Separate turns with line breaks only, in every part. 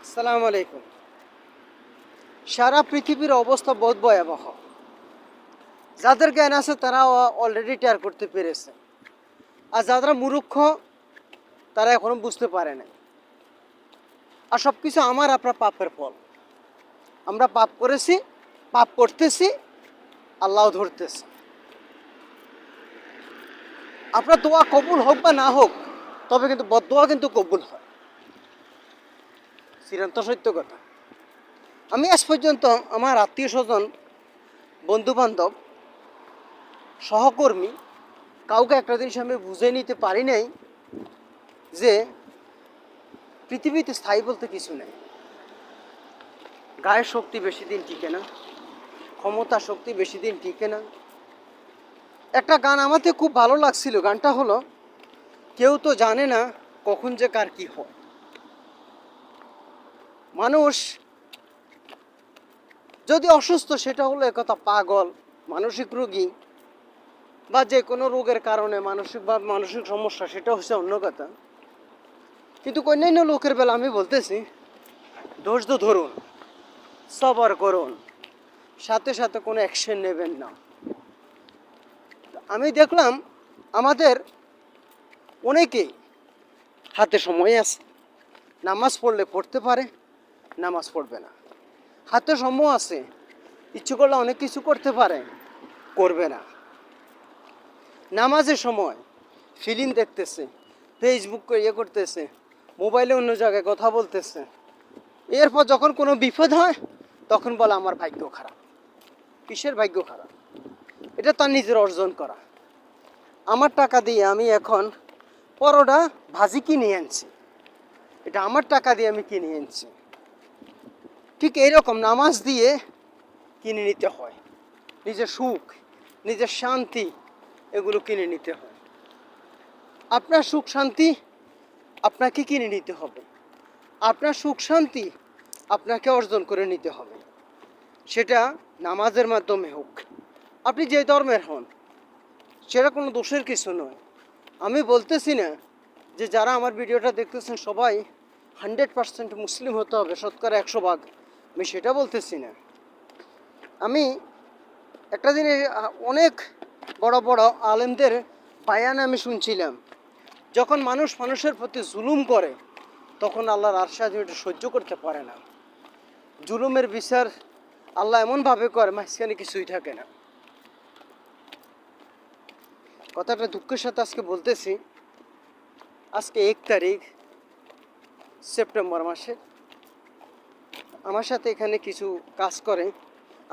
আসসালামু আলাইকুম। সারা পৃথিবীর অবস্থা বহুত ভয়াবহ। যাদের জ্ঞান আছে তারা অলরেডি টের করতে পেরেছে, আর যারা মূর্খ তারা এখনো বুঝতে পারে না। আর সব কিছু আমার আপনার পাপের ফল। আমরা পাপ করেছি, পাপ করতেছি, আল্লাহ ধরতেছে। আপনার দোয়া কবুল হোক বা না হোক, তবে কিন্তু বদদোয়া কিন্তু কবুল হয়, চিরন্ত সত্য কথা। আমি আজ পর্যন্ত আমার আত্মীয় স্বজন, বন্ধুবান্ধব, সহকর্মী কাউকে একটা জিনিস আমি বুঝে নিতে পারি নাই যে পৃথিবীতে স্থায়ী বলতে কিছু নেই। গায়ের শক্তি বেশি দিন টিকে না, ক্ষমতা শক্তি বেশি দিন টিকে না। একটা গান আমাকে খুব ভালো লাগছিল, গানটা হলো, কেউ তো জানে না কখন যে কার কি হয়। মানুষ যদি অসুস্থ সেটা হলো একথা, পাগল, মানসিক রোগী বা যে কোনো রোগের কারণে মানসিক সমস্যা, সেটা হচ্ছে অন্য কথা। কিন্তু অন্যান্য লোকের বেলা আমি বলতেছি, ধৈর্য ধরুন, সবর করুন, সাথে সাথে কোনো অ্যাকশন নেবেন না। আমি দেখলাম আমাদের অনেকেই হাতে সময় আছে, নামাজ পড়লে পড়তে পারে, নামাজ পড়বে না। হাতে সময় আছে, ইচ্ছে করলে অনেক কিছু করতে পারে, করবে না। নামাজের সময় ফিল্ম দেখতেছে, ফেসবুক করতেছে, মোবাইলে অন্য জায়গায় কথা বলতেছে। এরপর যখন কোনো বিপদ হয় তখন বলে আমার ভাগ্য খারাপ। কিসের ভাগ্য খারাপ? এটা তার নিজের অর্জন করা। আমার টাকা দিয়ে আমি এখন পরোটা ভাজি কিনে আনছি, এটা আমার টাকা দিয়ে আমি কিনে আনছি। ঠিক এইরকম নামাজ দিয়ে কিনে নিতে হয় নিজের সুখ, নিজের শান্তি, এগুলো কিনে নিতে হয়। আপনার সুখ শান্তি আপনাকে কিনে নিতে হবে, আপনার সুখ শান্তি আপনাকে অর্জন করে নিতে হবে। সেটা নামাজের মাধ্যমে হোক, আপনি যে ধর্মের হন, সেটা কোনো দোষের কিছু নয়। আমি বলতেছি না যে যারা আমার ভিডিওটা দেখতেছেন সবাই 100% মুসলিম হতে হবে, শতকরা 100 ভাগ, আমি সেটা বলতেছি না। আমি একটা দিনে অনেক বড় বড় আলেমদের বায়ান আমি শুনছিলাম, যখন মানুষ মানুষের প্রতি জুলুম করে তখন আল্লাহর আরশ আজিম এটা সহ্য করতে পারে না। জুলুমের বিচার আল্লাহ এমনভাবে করে মাঝখানে কিছুই থাকে না। কথাটা দুঃখের সাথে আজকে বলতেছি। আজকে 1 তারিখ সেপ্টেম্বর মাসের। আমার সাথে এখানে কিছু কাজ করে,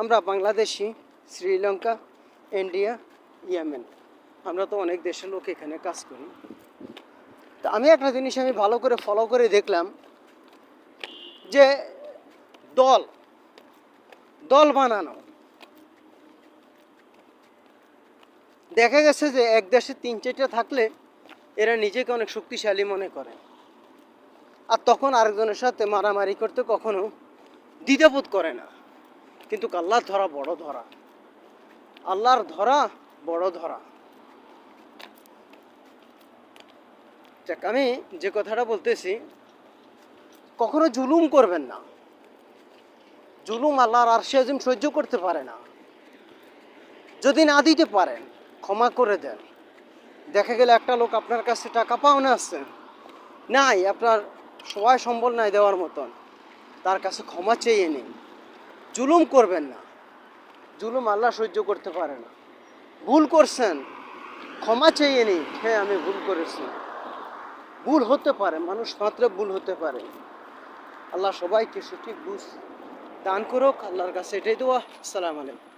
আমরা বাংলাদেশি, শ্রীলঙ্কা, ইন্ডিয়া, ইয়েমেন, আমরা তো অনেক দেশের লোক এখানে কাজ করি। তা আমি একটা জিনিস আমি ভালো করে ফলো করে দেখলাম যে দল দল বানানো, দেখা গেছে যে এক দেশে 3-4টা থাকলে এরা নিজেকে অনেক শক্তিশালী মনে করে, আর তখন আরেকজনের সাথে মারামারি করতে কখনো দ্বিধাবোধ করে না। কিন্তু আল্লাহর ধরা বড় ধরা, আল্লাহর ধরা বড় ধরা। যাক, আমি যে কথাটা বলতেছি, কখনো জুলুম করবেন না। জুলুম আল্লাহর আরশে আজিম সহ্য করতে পারে না। যদি না দিতে পারেন, ক্ষমা করে দেন। দেখা গেলে একটা লোক আপনার কাছে টাকা পাওনা আছে, নাই, আপনার সবাই সম্বল নাই দেওয়ার মতন, তার কাছে ক্ষমা চেয়ে নিন। জুলুম করবেন না, জুলুম আল্লাহ সহ্য করতে পারে না। ভুল করছেন, ক্ষমা চেয়ে নিন, হ্যাঁ আমি ভুল করেছি। ভুল হতে পারে, মানুষ মাত্র ভুল হতে পারে। আল্লাহ সবাইকে সঠিক বুঝ দান করুক, আল্লাহর কাছে এটাই দোয়া। আসসালামু আলাইকুম।